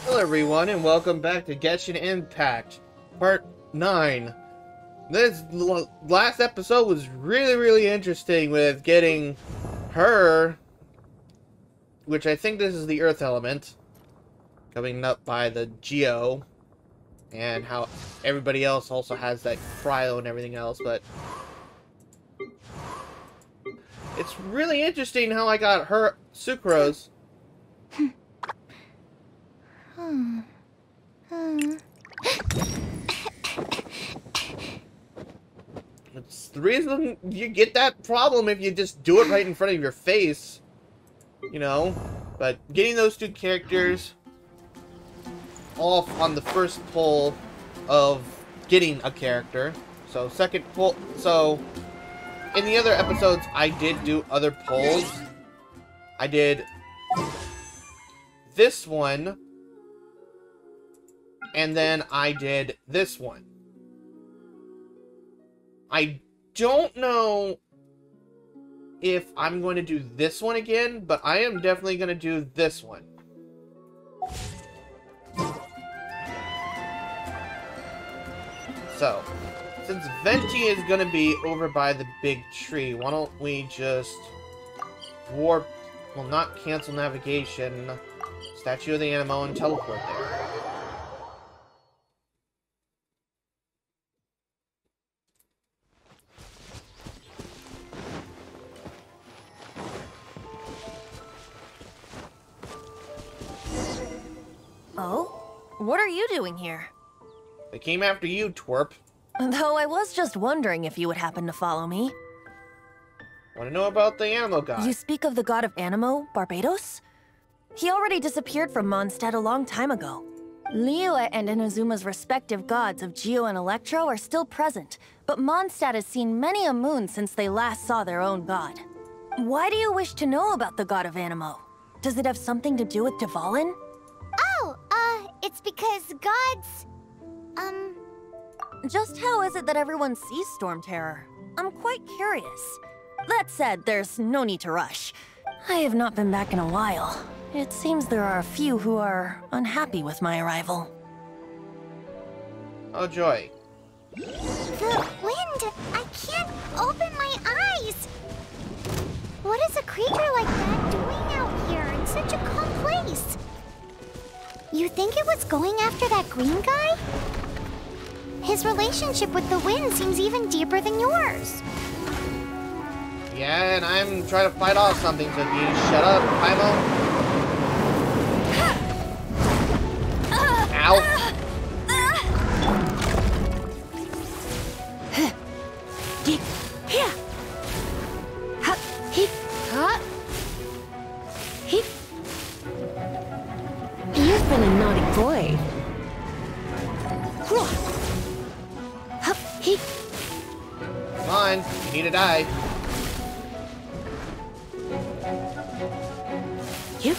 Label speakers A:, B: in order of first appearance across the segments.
A: Hello everyone and welcome back to Genshin Impact, Part 9. This last episode was really interesting with getting her, which I think this is the Earth element, coming up by the Geo, and how everybody else also has that Cryo and everything else, but it's really interesting how I got her Sucrose. It's the reason you get that problem if you just do it right in front of your face, you know. But getting those two characters off on the first pull of getting a character, so second pull. So in the other episodes, I did do other pulls. I did this one. And then I did this one. I don't know if I'm going to do this one again, but I am definitely going to do this one. So, since Venti is going to be over by the big tree, why don't we just warp, well, not cancel navigation, Statue of the Anemo, and teleport there.
B: Oh? What are you doing here?
A: They came after you, twerp.
B: Though I was just wondering if you would happen to follow me.
A: Want to know about the Anemo god?
B: You speak of the god of Anemo, Barbados? He already disappeared from Mondstadt a long time ago. Liyue and Inazuma's respective gods of Geo and Electro are still present, but Mondstadt has seen many a moon since they last saw their own god. Why do you wish to know about the god of Anemo? Does it have something to do with Dvalin?
C: It's because gods,
B: Just how is it that everyone sees Storm Terror? I'm quite curious. That said, there's no need to rush. I have not been back in a while. It seems there are a few who are unhappy with my arrival.
A: Oh, joy.
C: the wind. I can't open my eyes. What is a creature like that doing out here in such a calm place? You think it was going after that green guy? His relationship with the wind seems even deeper than yours.
A: Yeah, and I'm trying to fight off something, so if you shut up, Paimon. Ow.
D: You've been a naughty boy.
A: Come on, you need to die.
D: Yep.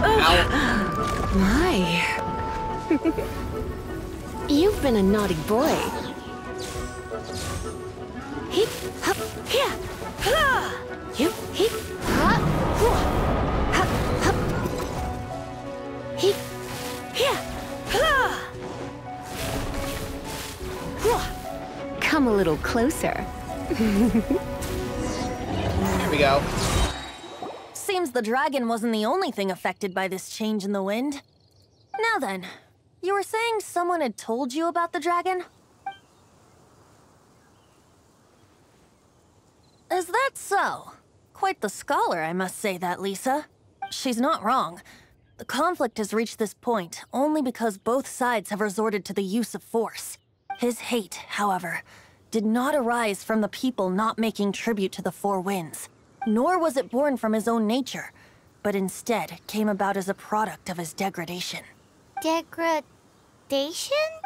A: Ow.
D: My. You've been a naughty boy. Heep, hup, here. Yep, heep, hup, hup, hup. Heep, here. Come a little closer.
A: Here we go.
B: Seems the dragon wasn't the only thing affected by this change in the wind. Now then, you were saying someone had told you about the dragon? Is that so? Quite the scholar, I must say that, Lisa. She's not wrong. The conflict has reached this point only because both sides have resorted to the use of force. His hate, however, did not arise from the people not making tribute to the Four Winds, nor was it born from his own nature, but instead came about as a product of his degradation.
C: Degradation?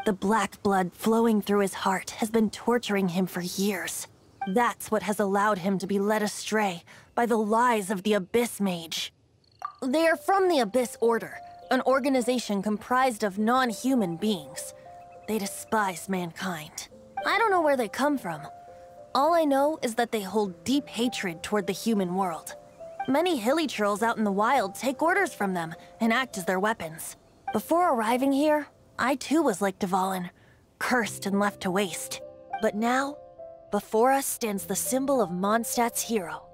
B: The black blood flowing through his heart has been torturing him for years. That's what has allowed him to be led astray by the lies of the Abyss Mage. They are from the Abyss Order, an organization comprised of non-human beings. They despise mankind. I don't know where they come from. All I know is that they hold deep hatred toward the human world. Many hilly trolls out in the wild take orders from them and act as their weapons. Before arriving here, I too was like Dvalin, cursed and left to waste. But now, before us stands the symbol of Mondstadt's hero,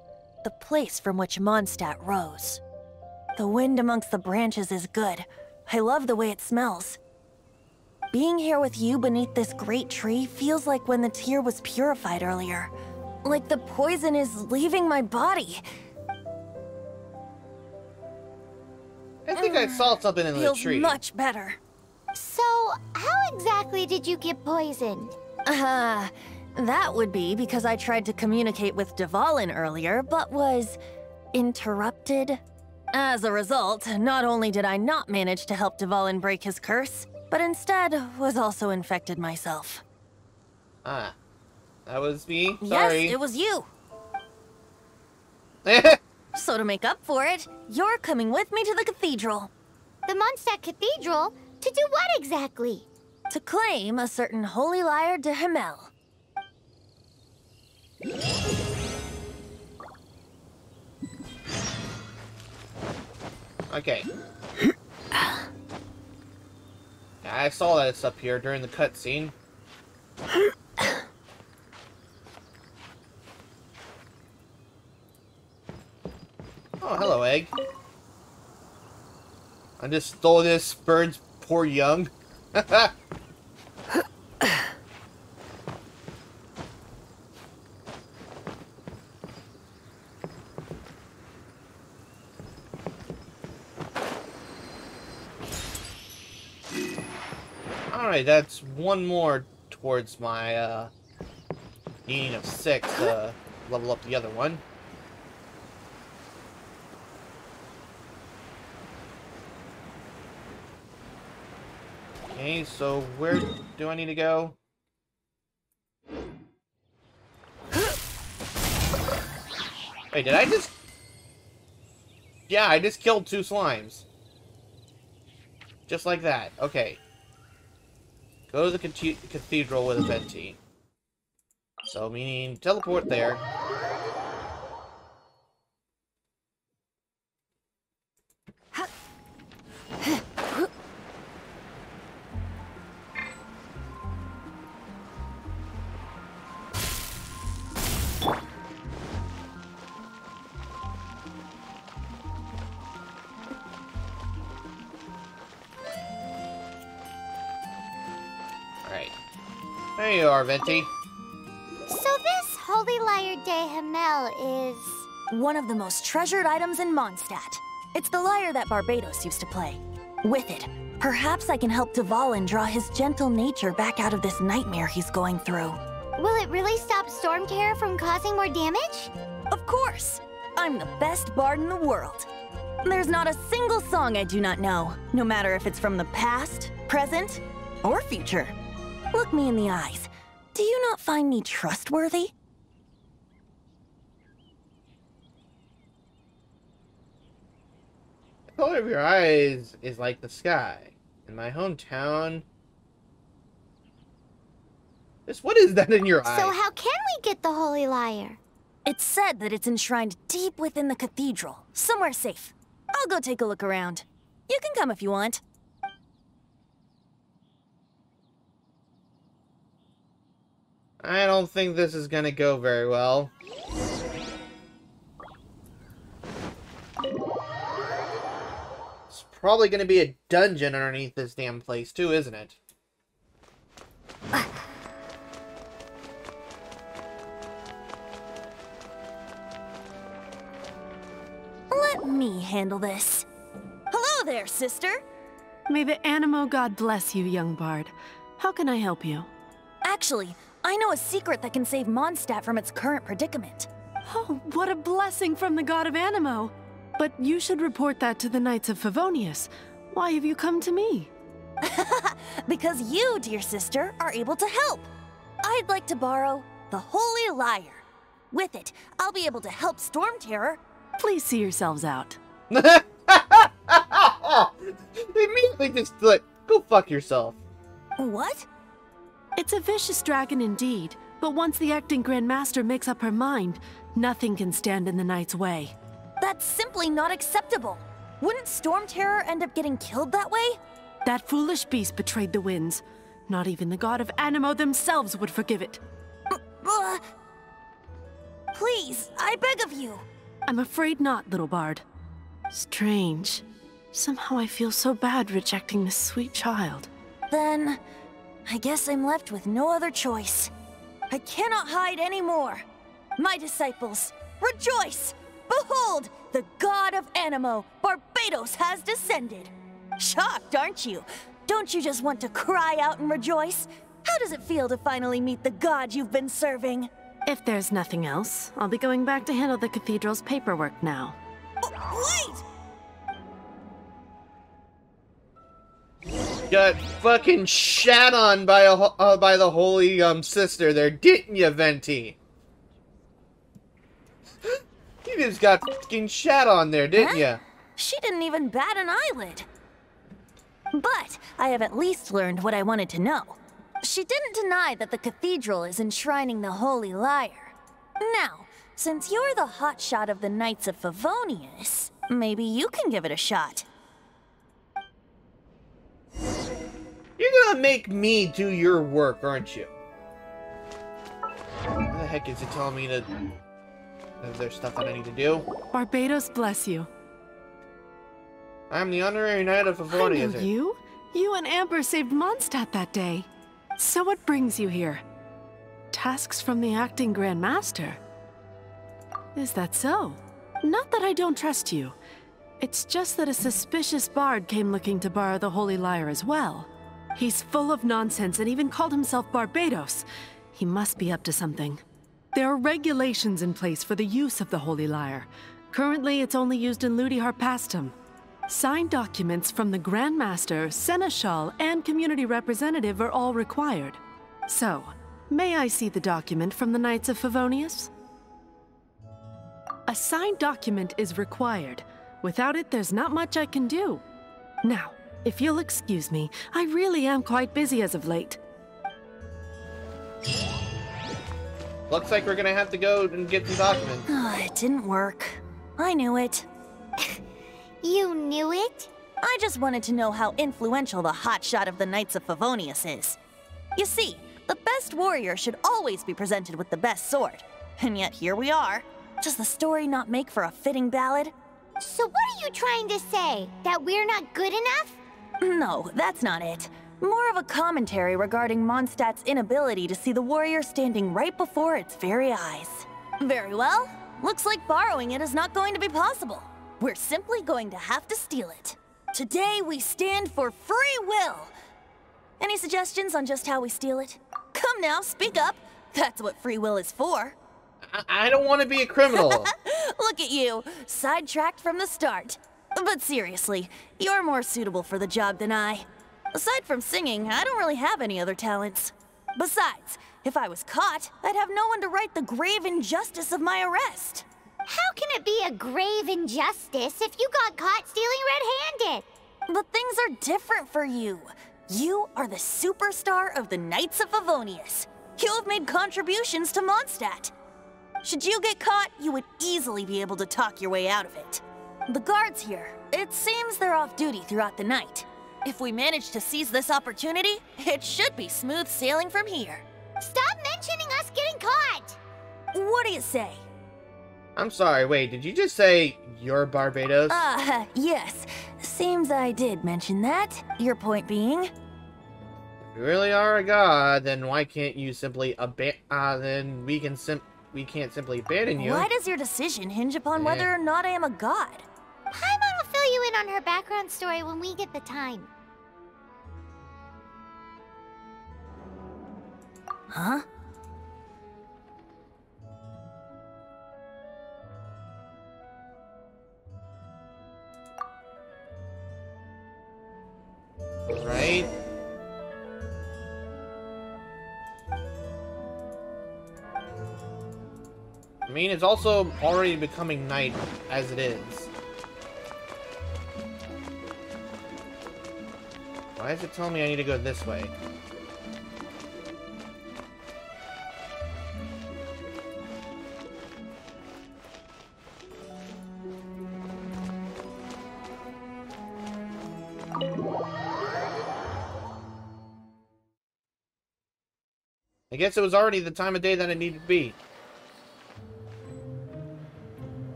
B: the place from which Mondstadt rose. The wind amongst the branches is good. I love the way it smells. Being here with you beneath this great tree feels like when the tear was purified earlier. Like the poison is leaving my body.
A: I think I saw something in the
B: Feels
A: tree.
B: much better.
C: So, how exactly did you get poisoned?
B: That would be because I tried to communicate with Dvalin earlier, but was interrupted. As a result, not only did I not manage to help Dvalin break his curse, but instead was also infected myself.
A: Ah, that was me? Sorry.
B: Yes, it was you. So to make up for it, you're coming with me to the cathedral.
C: The Mondstadt Cathedral? To do what exactly?
B: To claim a certain holy lyre de Himmel.
A: Okay. I saw that it's up here during the cutscene. Oh, hello, egg. I just stole this bird's poor young. Alright, that's one more towards my needing of 6 to level up the other one. Okay, so where do I need to go? Wait, did I just... Yeah, I just killed 2 slimes. Just like that. Okay. Go to the cathedral with a venti. So, meaning teleport there. Alright. There you are, Venti.
C: So this Holy Lyre de Himmel is...
B: One of the most treasured items in Mondstadt. It's the lyre that Barbados used to play. With it, perhaps I can help Dvalin draw his gentle nature back out of this nightmare he's going through.
C: Will it really stop Storm Terror from causing more damage?
B: Of course! I'm the best bard in the world. There's not a single song I do not know, no matter if it's from the past, present, or future. Look me in the eyes. Do you not find me trustworthy?
A: The color of your eyes is like the sky. In my hometown... What is that in your eye?
C: So how can we get the Holy Lyre?
B: It's said that it's enshrined deep within the cathedral, somewhere safe. I'll go take a look around. You can come if you want.
A: I don't think this is gonna go very well. It's probably gonna be a dungeon underneath this damn place too, isn't it?
B: Let me handle this. Hello there, sister!
E: May the Animo god bless you, young bard. How can I help you?
B: Actually, I know a secret that can save Mondstadt from its current predicament.
E: Oh, what a blessing from the god of Animo! But you should report that to the Knights of Favonius. Why have you come to me?
B: Because you, dear sister, are able to help. I'd like to borrow the Holy Lyre. With it, I'll be able to help Storm Terror.
E: Please see yourselves out.
A: They immediately just like, go fuck yourself.
B: What?
E: It's a vicious dragon indeed, but once the acting Grand Master makes up her mind, nothing can stand in the Knight's way.
B: That's simply not acceptable. Wouldn't Storm Terror end up getting killed that way?
E: That foolish beast betrayed the winds. Not even the god of Anemo themselves would forgive it.
B: Please, I beg of you.
E: I'm afraid not, little bard. Strange. Somehow I feel so bad rejecting this sweet child.
B: Then, I guess I'm left with no other choice. I cannot hide anymore. My disciples, rejoice! Behold, the god of Anemo, Barbados, has descended. Shocked, aren't you? Don't you just want to cry out and rejoice? How does it feel to finally meet the god you've been serving?
E: If there's nothing else, I'll be going back to handle the cathedral's paperwork now.
B: Wait!
A: Got fucking shat on by by the holy sister there, didn't you, Venti? You just got fucking shat on there, didn't you?
B: She didn't even bat an eyelid. But I have at least learned what I wanted to know. She didn't deny that the cathedral is enshrining the Holy Lyre. Now, since you're the hotshot of the Knights of Favonius, maybe you can give it a shot.
A: You're gonna make me do your work, aren't you? What the heck is it telling me to... Is there stuff that I need to do?
E: Barbados bless you.
A: I'm the honorary knight of
E: I
A: Favonius.
E: know you. You and Amber saved Mondstadt that day. So what brings you here? Tasks from the acting Grand Master? Is that so? Not that I don't trust you. It's just that a suspicious bard came looking to borrow the Holy Lyre as well. He's full of nonsense and even called himself Barbados. He must be up to something. There are regulations in place for the use of the Holy Lyre. Currently, it's only used in Ludi Harpastum. Signed documents from the Grand Master, Seneschal, and Community Representative are all required. So, may I see the document from the Knights of Favonius? A signed document is required. Without it, there's not much I can do. Now, if you'll excuse me, I really am quite busy as of late.
A: Looks like we're gonna have to go and get some documents.
B: It didn't work. I knew it.
C: You knew it?
B: I just wanted to know how influential the hotshot of the Knights of Favonius is. You see, the best warrior should always be presented with the best sword. And yet here we are. Does the story not make for a fitting ballad?
C: So what are you trying to say? That we're not good enough?
B: No, that's not it. More of a commentary regarding Mondstadt's inability to see the warrior standing right before its very eyes. Very well. Looks like borrowing it is not going to be possible. We're simply going to have to steal it. Today we stand for free will. Any suggestions on just how we steal it? Come now, speak up. That's what free will is for.
A: I don't want to be a criminal.
B: Look at you, sidetracked from the start. But seriously, you're more suitable for the job than I. Aside from singing, I don't really have any other talents. Besides, if I was caught, I'd have no one to right the grave injustice of my arrest.
C: How can it be a grave injustice if you got caught stealing red-handed?
B: But things are different for you. You are the superstar of the Knights of Favonius. You have made contributions to Mondstadt. Should you get caught, you would easily be able to talk your way out of it. The guards here, it seems they're off duty throughout the night. If we manage to seize this opportunity, it should be smooth sailing from here.
C: Stop mentioning us getting caught!
B: What do you say?
A: I'm sorry, wait, did you just say you're Barbados?
B: Yes. Seems I did mention that. Your point being?
A: If you really are a god, then why can't you simply then we can't simply abandon you.
B: Why does your decision hinge upon whether or not I am a god?
C: Paimon will fill you in on her background story when we get the time.
B: Huh?
A: Right? I mean, it's also already becoming night as it is. Why is it telling me I need to go this way? guess it was already the time of day that it needed to be.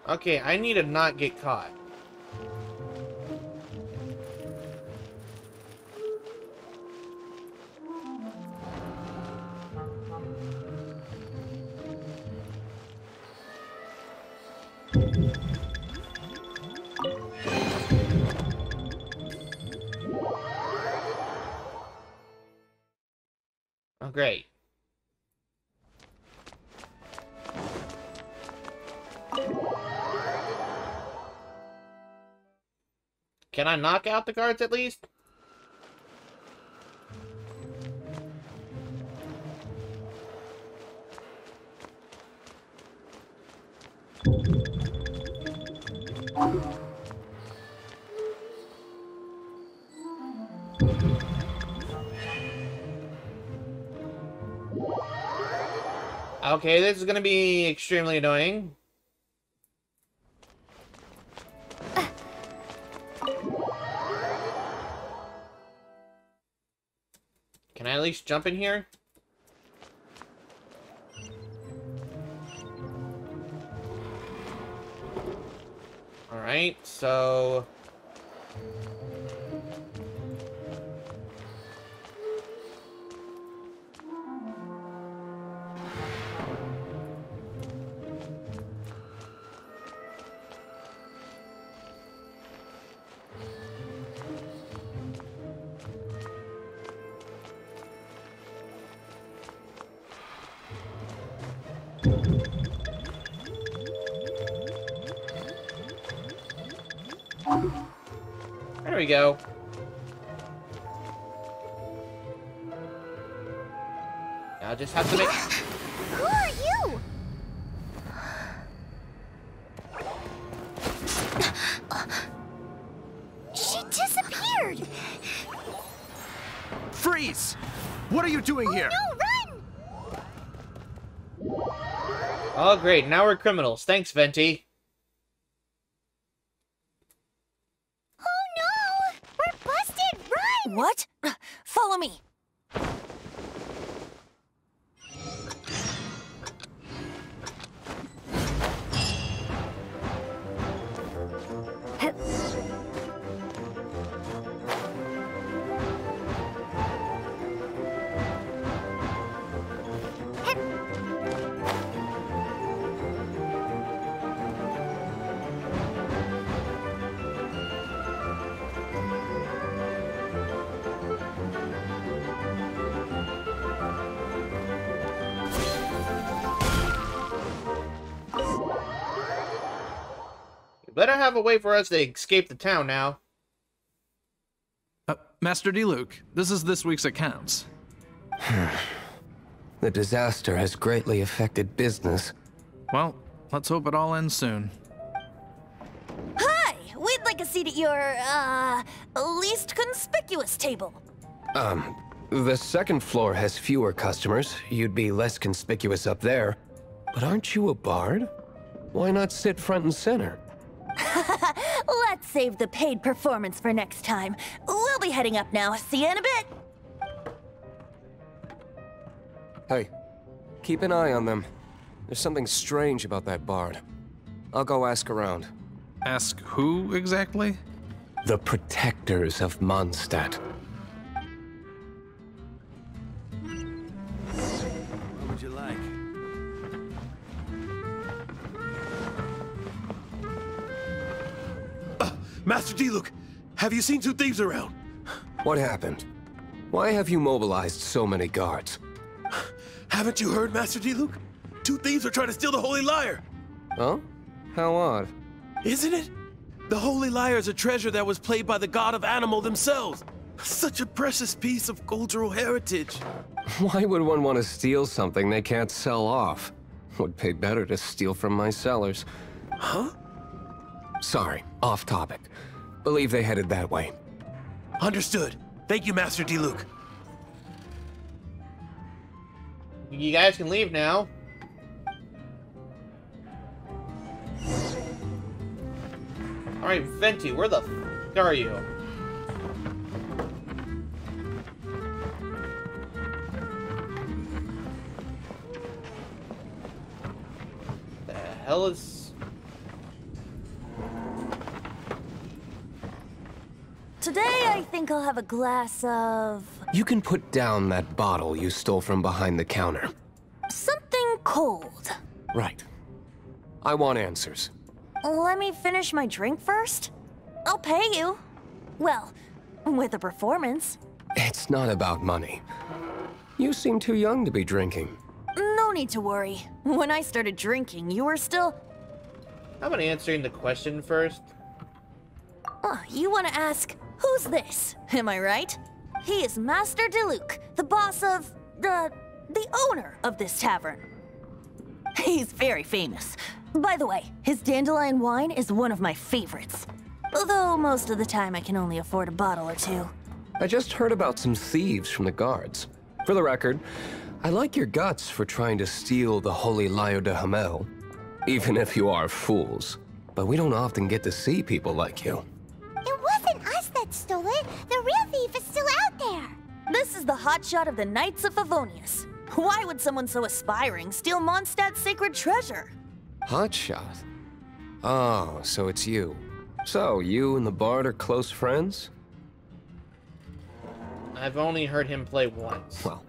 A: Okay, I need to not get caught. Oh, great. Can I knock out the guards at least? Okay, this is gonna be extremely annoying. Can I at least jump in here? Alright, so... There we go. Now I just have to make...
C: Who are you? She disappeared.
F: Freeze! What are you doing here?
C: No, run!
A: Oh, great. Now we're criminals. Thanks, Venti.
C: Oh no! We're busted! Run!
B: What? Follow me.
A: Better have a way for us to escape the town now.
F: Master Diluc, this is this week's accounts.
G: The disaster has greatly affected business.
F: Well, let's hope it all ends soon.
B: Hi! We'd like a seat at your, least conspicuous table.
G: The second floor has fewer customers. You'd be less conspicuous up there. But aren't you a bard? Why not sit front and center?
B: Let's save the paid performance for next time. We'll be heading up now. See you in a bit.
G: Hey, keep an eye on them. There's something strange about that bard. I'll go ask around.
F: Ask who exactly?
G: The protectors of Mondstadt.
F: What would you like?
H: Master Diluc, have you seen two thieves around?
G: What happened? Why have you mobilized so many guards?
H: Haven't you heard, Master Diluc? Two thieves are trying to steal the Holy Lyre.
G: Huh? How odd.
H: Isn't it? The Holy Lyre is a treasure that was played by the god of animal themselves. Such a precious piece of cultural heritage.
G: Why would one want to steal something they can't sell off? Would pay better to steal from my sellers.
H: Huh?
G: Sorry, off topic. Believe they headed that way.
H: Understood. Thank you, Master Diluc.
A: You guys can leave now. Alright, Venti, where the f*** are you? hell is...
B: Today, I think I'll have a glass of...
G: You can put down that bottle you stole from behind the counter.
B: something cold.
G: Right. I want answers.
B: Let me finish my drink first. I'll pay you. Well, with a performance.
G: It's not about money. You seem too young to be drinking.
B: No need to worry. When I started drinking, you were still...
A: How about answering the question first?
B: You want to ask, who's this? Am I right? He is Master Diluc, the boss of... the owner of this tavern. He's very famous. By the way, his dandelion wine is one of my favorites. Although most of the time I can only afford a bottle or two.
G: I just heard about some thieves from the guards. For the record, I like your guts for trying to steal the Holy Lyre de Hamel. Even if you are fools. But we don't often get to see people like you.
C: It wasn't us that stole it. The real thief is still out there.
B: This is the hotshot of the Knights of Favonius. Why would someone so aspiring steal Mondstadt's sacred treasure?
G: Hotshot? Oh, so it's you. So, you and the Bard are close friends?
A: I've only heard him play once.
G: Well,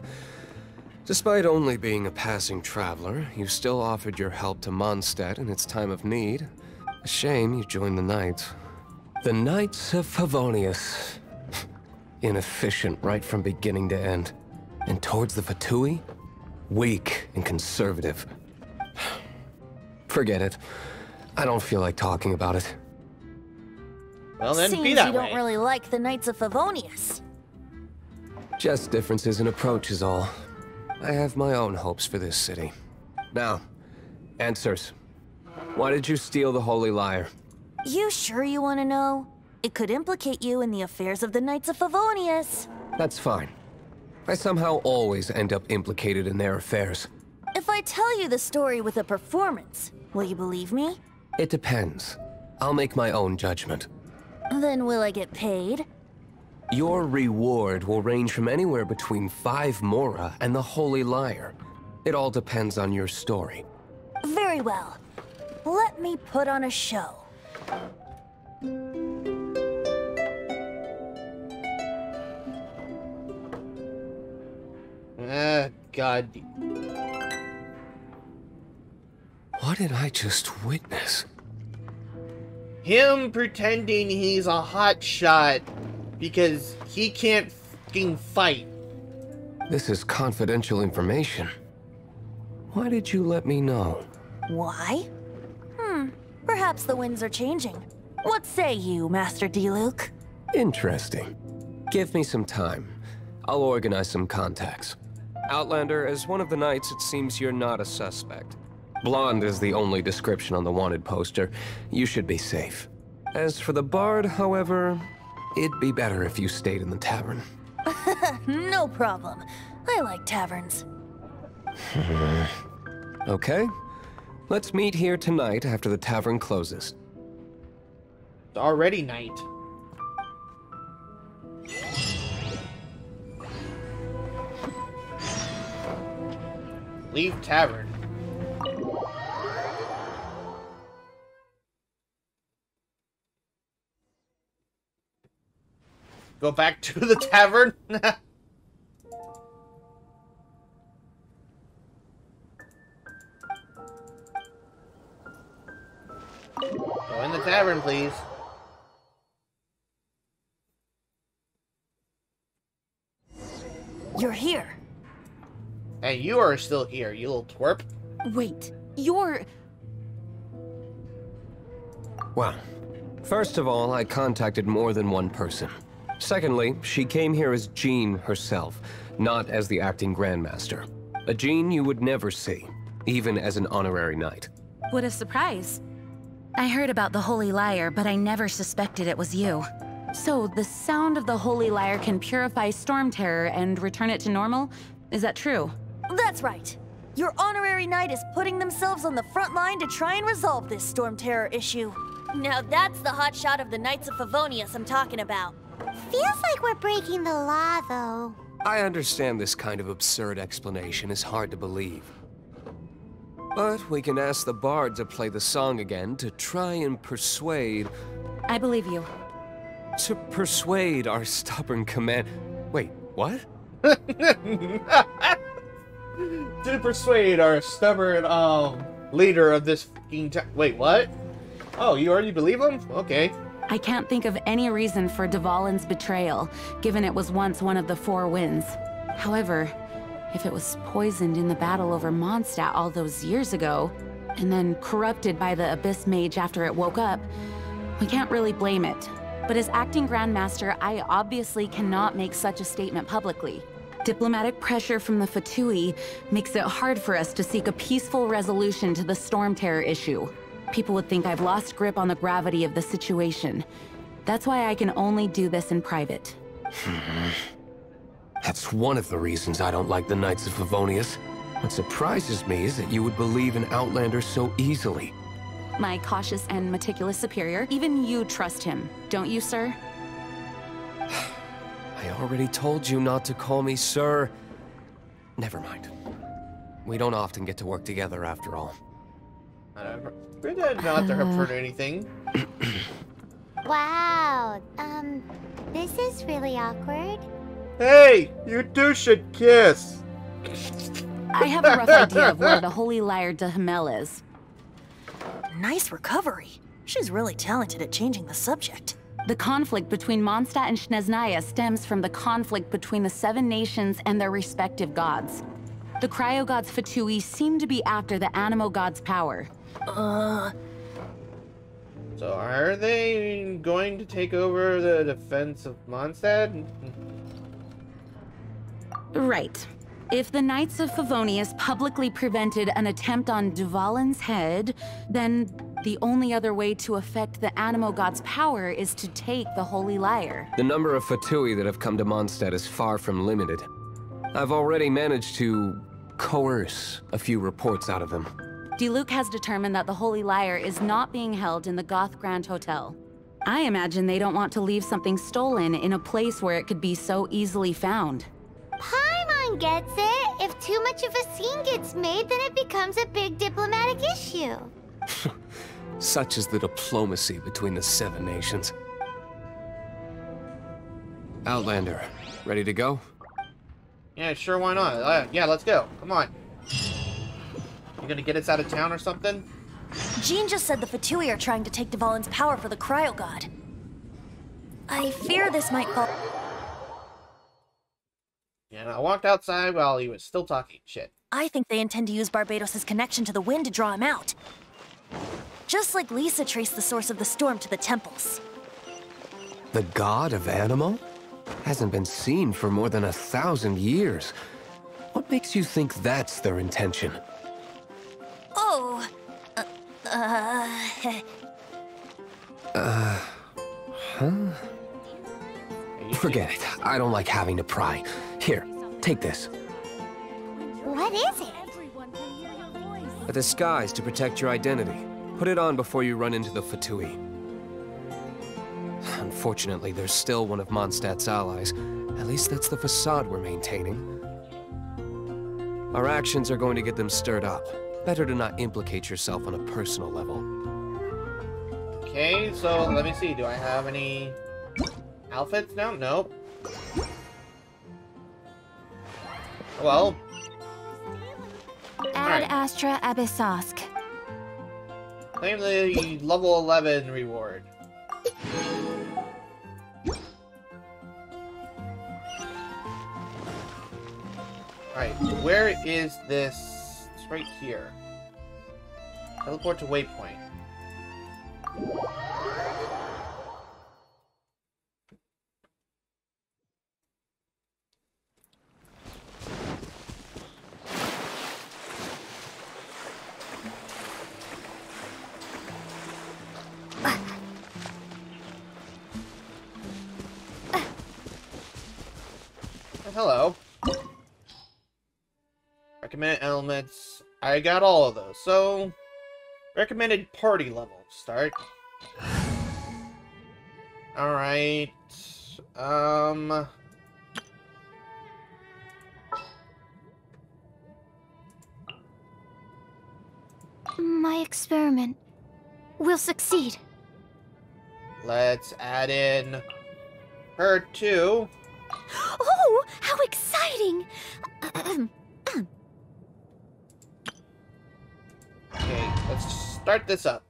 G: despite only being a passing traveler, you still offered your help to Mondstadt in its time of need. A shame you joined the Knights. The Knights of Favonius. Inefficient right from beginning to end. And towards the Fatui, weak and conservative. Forget it. I don't feel like talking about it.
A: Well, then
B: Seems
A: be that
B: you
A: way.
B: don't really like the Knights of Favonius.
G: Just differences in approach is all. I have my own hopes for this city. Now, answers. Why did you steal the Holy Lyre?
B: You sure you want to know? It could implicate you in the affairs of the Knights of Favonius.
G: That's fine. I somehow always end up implicated in their affairs.
B: If I tell you the story with a performance, will you believe me?
G: It depends. I'll make my own judgment.
B: Then will I get paid?
G: Your reward will range from anywhere between 5 Mora and the Holy Lyre. It all depends on your story.
B: Very well. Let me put on a show.
A: God.
G: What did I just witness?
A: Him pretending he's a hotshot because he can't fucking fight.
G: This is confidential information. Why did you let me know?
B: Why? Perhaps the winds are changing. What say you, Master Diluc?
G: Interesting. Give me some time. I'll organize some contacts. Outlander, as one of the Knights, it seems you're not a suspect. Blonde is the only description on the wanted poster. You should be safe. As for the Bard, however, it'd be better if you stayed in the tavern.
B: No problem. I like taverns.
G: Okay. Let's meet here tonight after the tavern closes.
A: It's already night. Leave tavern. Go back to the tavern? Go in the tavern, please.
B: You're here.
A: And you are still here, you little twerp.
E: Wait, you're...
G: Well, first of all, I contacted more than one person. Secondly, she came here as Jean herself, not as the acting Grandmaster. A Jean you would never see, even as an honorary knight.
I: What a surprise. I heard about the Holy Lyre, but I never suspected it was you. So, the sound of the Holy Lyre can purify Storm Terror and return it to normal? Is that true?
B: That's right. Your honorary knight is putting themselves on the front line to try and resolve this Storm Terror issue. Now that's the hotshot of the Knights of Favonius I'm talking about.
C: Feels like we're breaking the law, though.
G: I understand this kind of absurd explanation is hard to believe. But we can ask the bard to play the song again to try and persuade...
I: I believe you.
G: To persuade our stubborn command... Wait, what?
A: To persuade our stubborn, leader of this fucking Wait, what? Oh, you already believe him? Okay.
I: I can't think of any reason for Dvalin's betrayal, given it was once one of the Four Winds. However, if it was poisoned in the battle over Mondstadt all those years ago, and then corrupted by the Abyss Mage after it woke up, we can't really blame it. But as acting Grandmaster, I obviously cannot make such a statement publicly. Diplomatic pressure from the Fatui makes it hard for us to seek a peaceful resolution to the Storm Terror issue. People would think I've lost grip on the gravity of the situation. That's why I can only do this in private.
G: That's one of the reasons I don't like the Knights of Favonius. What surprises me is that you would believe in Outlander so easily.
I: My cautious and meticulous superior, even you trust him, don't you, sir?
G: I already told you not to call me sir. Never mind. We don't often get to work together after all.
A: Pretend not to have heard anything.
C: Wow, this is really awkward.
A: Hey, you two should kiss.
I: I have a rough idea of where the Holy Liar de Himmel is.
B: Nice recovery. She's really talented at changing the subject.
I: The conflict between Mondstadt and Snezhnaya stems from the conflict between the Seven Nations and their respective gods. The cryo-gods Fatui seem to be after the Animo god's power.
A: So are they going to take over the defense of Mondstadt?
I: Right. If the Knights of Favonius publicly prevented an attempt on Dvalin's head, then the only other way to affect the Animo god's power is to take the Holy Liar.
G: The number of Fatui that have come to Mondstadt is far from limited. I've already managed to coerce a few reports out of them.
I: Diluc has determined that the Holy Liar is not being held in the Goth Grand Hotel. I imagine they don't want to leave something stolen in a place where it could be so easily found.
C: Paimon gets it. If too much of a scene gets made, then it becomes a big diplomatic issue.
G: Such is the diplomacy between the Seven Nations. Outlander, ready to go?
A: Yeah, sure, why not? Yeah, let's go. Come on. You gonna get us out of town or something?
B: Jean just said the Fatui are trying to take Dvalin's power for the Cryo God. I fear this might fall...
A: Yeah, and I walked outside while he was still talking shit.
B: I think they intend to use Barbados' connection to the wind to draw him out. Just like Lisa traced the source of the storm to the temples.
G: The god of Animo? Hasn't been seen for more than 1,000 years. What makes you think that's their intention?
B: Oh...
G: Huh? Forget it. I don't like having to pry. Here, take this.
C: What is it?
G: A disguise to protect your identity. Put it on before you run into the Fatui. Unfortunately, there's still one of Mondstadt's allies. At least that's the facade we're maintaining. Our actions are going to get them stirred up. Better to not implicate yourself on a personal level.
A: Okay, so let me see. Do I have any outfits now? Nope. Well.
D: Ad
A: Alright.
D: Astra Abyssosk.
A: Claim the level 11 reward. Alright, where is this? It's right here. Teleport to waypoint. Hello. Recommended elements. I got all of those. So, recommended party level. Start. Alright.
C: My experiment will succeed.
A: Let's add in her too.
C: Oh, how exciting!
A: Okay, let's start this up.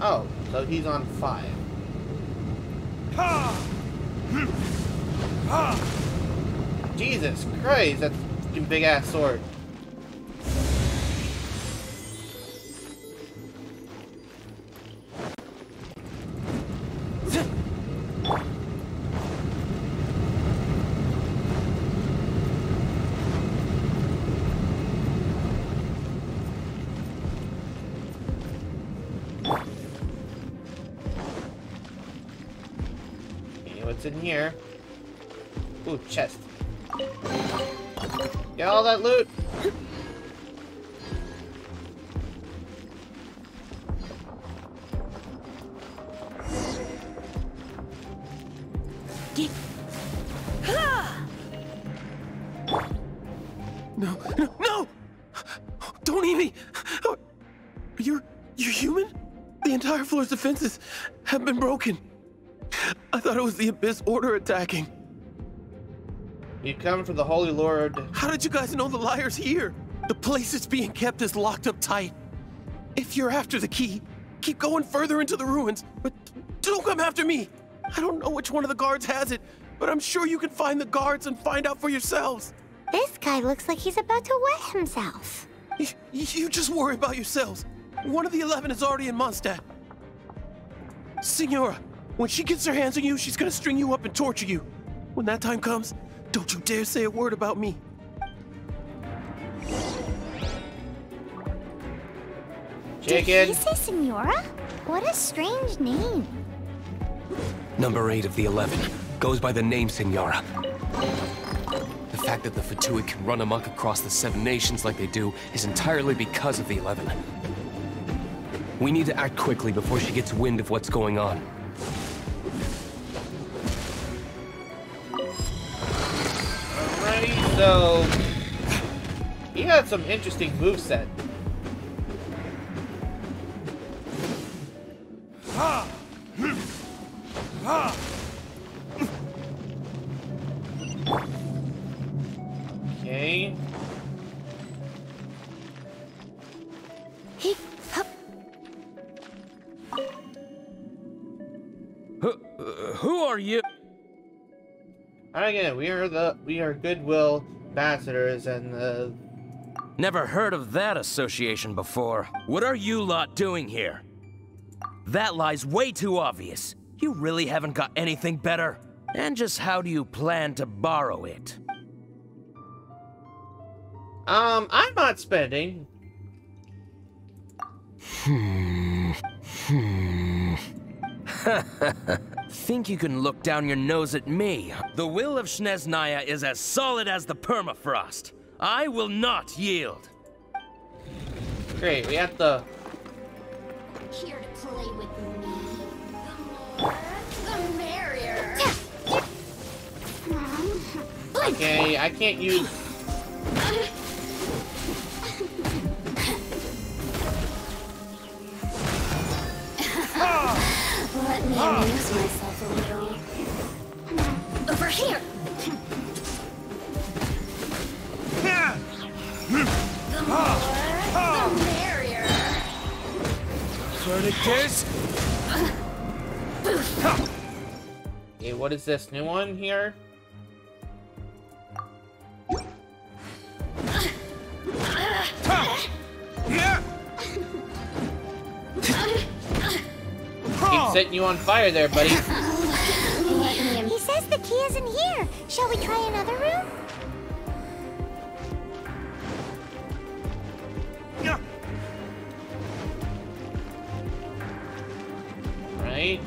A: Oh, so he's on 5. Jesus Christ, that's a big ass sword. What's in here? Ooh, chest. Get all that loot.
H: No, no, no! Don't eat me! You're human? The entire floor's defenses have been broken. I thought it was the Abyss Order attacking.
A: You come from the Holy Lord.
H: How did you guys know the liar's here? The place it's being kept is locked up tight. If you're after the key, keep going further into the ruins, but don't come after me. I don't know which one of the guards has it, but I'm sure you can find the guards and find out for yourselves.
C: This guy looks like he's about to wet himself.
H: You just worry about yourselves. One of the 11 is already in Mondstadt. Signora, when she gets her hands on you, she's gonna string you up and torture you. When that time comes, don't you dare say a word about me.
A: Chicken.
C: Did he say Senora? What a strange name.
G: Number 8 of the 11 goes by the name Senora. The fact that the Fatui can run amok across the 7 nations like they do is entirely because of the 11. We need to act quickly before she gets wind of what's going on.
A: Alright, so he had some interesting moveset. Okay.
J: Who are you?
A: Again, we are Goodwill ambassadors, and
J: Never heard of that association before. What are you lot doing here? That lie's way too obvious. You really haven't got anything better? And just how do you plan to borrow it?
A: I'm not spending.
J: Think you can look down your nose at me? The will of Snezhnaya is as solid as the permafrost. I will not yield.
A: Great, we have to.
C: Here to play with me. The more, the merrier.
A: Okay, I can't use.
C: Let me amuse myself a little. Over here. The more, the merrier.
J: Tourniquets?
A: Okay, what is this new one here? Keep setting you on fire there, buddy.
C: He says the key isn't here. Shall we try another room?
A: Right?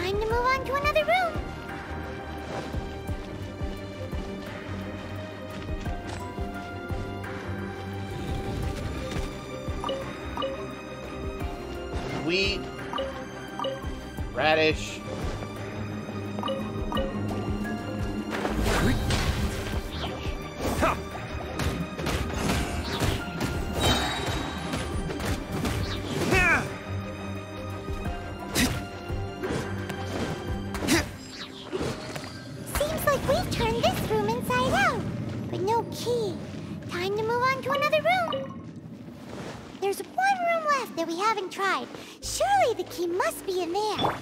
C: Time to move on to another room.
A: Wheat. Radish.
C: Seems like we've turned this room inside out, but no key. Time to move on to another room. There's one room left that we haven't tried. Surely the key must be in there.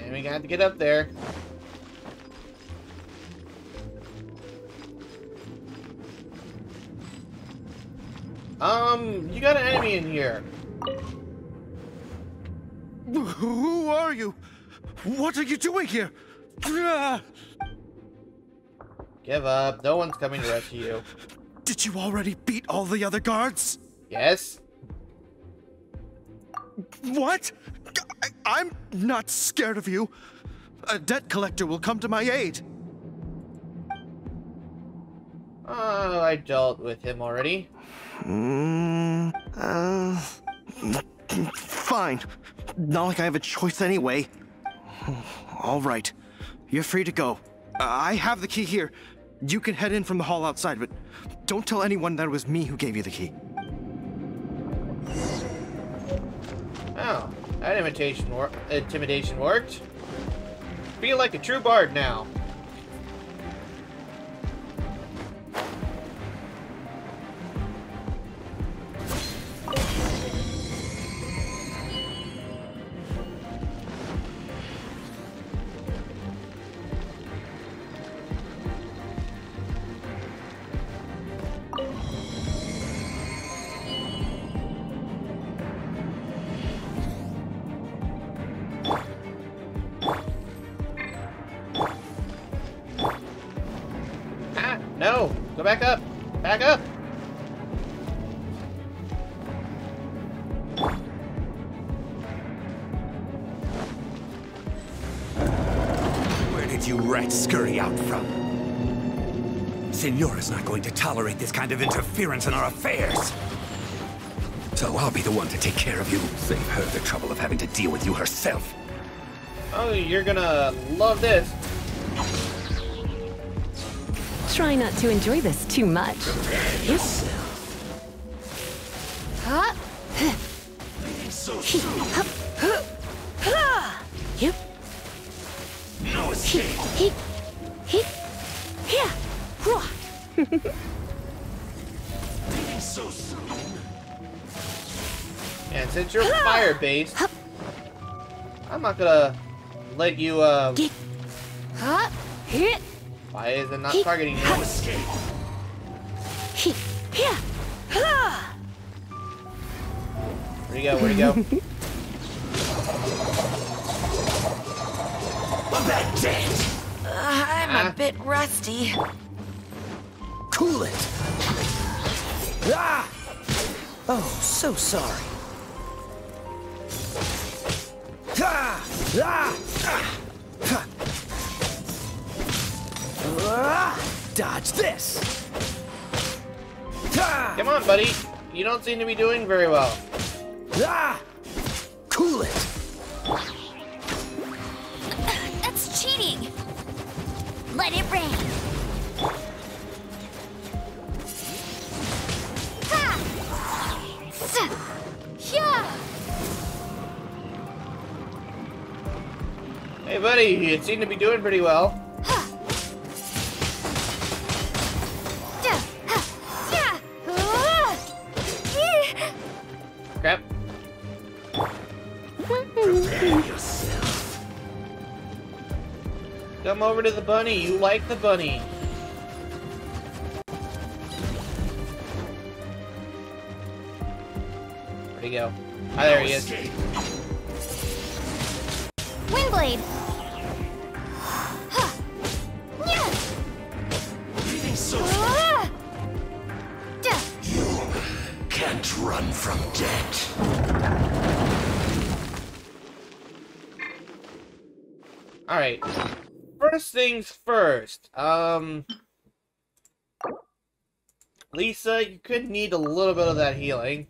A: And we got to get up there. You got an enemy in here.
H: Who are you? What are you doing here?
A: Give up. No one's coming to rescue you.
H: Did you already beat all the other guards?
A: Yes?
H: What? I'm not scared of you. A debt collector will come to my aid.
A: Oh, I dealt with him already.
H: Fine. Not like I have a choice anyway. All right. You're free to go. I have the key here. You can head in from the hall outside, but don't tell anyone that it was me who gave you the key.
A: Oh, that intimidation worked. Feel like a true bard now. No! Go back up! Back up!
K: Where did you rats scurry out from? Signora's not going to tolerate this kind of interference in our affairs. So I'll be the one to take care of you. Save her the trouble of having to deal with you herself.
A: Oh, you're gonna love this.
D: Try not to enjoy this too much.
C: Huh?
D: Yep.
K: No escape. So soon.
A: And since you're fire-based, I'm not gonna let you, Why is it not targeting you?
K: No escape.
A: Where'd you go? Where'd you go?
K: That dead.
B: I'm a bit rusty.
K: Cool it. Ah! Oh, so sorry. Ah! Ah! Ah! Ah! Dodge this. Ah!
A: Come on, buddy. You don't seem to be doing very well.
K: Ah! Cool it.
C: That's cheating. Let it rain.
A: Hey, buddy. You seem to be doing pretty well. Crap.
K: Prepare yourself.
A: Come over to the bunny. You like the bunny. Where'd he go? Ah, there he is.
C: Windblade.
K: So you can't run. run from debt.
A: Alright. First things first. Lisa, you could need a little bit of that healing.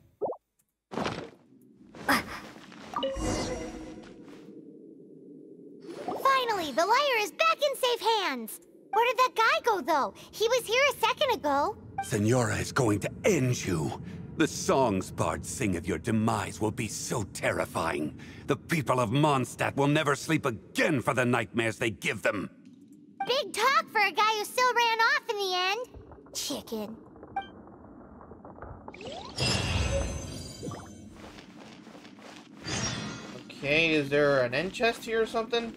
C: Finally, the liar is back in safe hands. Where did that guy go, though? He was here a second ago.
K: Senora is going to end you. The songs bards sing of your demise will be so terrifying. The people of Mondstadt will never sleep again for the nightmares they give them.
C: Big talk for a guy who still ran off in the end. Chicken.
A: Okay, is there an end chest here or something?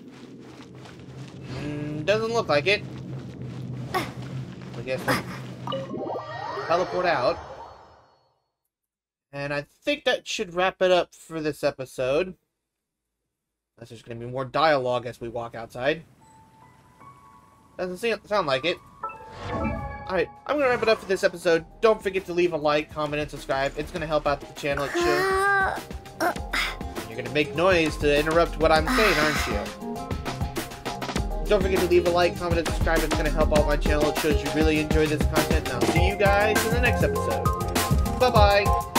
A: Doesn't look like it. I guess we'll teleport out. And I think that should wrap it up for this episode. Unless there's going to be more dialogue as we walk outside. Doesn't sound like it. Alright, I'm going to wrap it up for this episode. Don't forget to leave a like, comment, and subscribe. It's going to help out the channel. You're going to make noise to interrupt what I'm saying, aren't you? Don't forget to leave a like, comment, and subscribe. It's going to help out my channel. It shows you really enjoy this content. And I'll see you guys in the next episode. Bye-bye.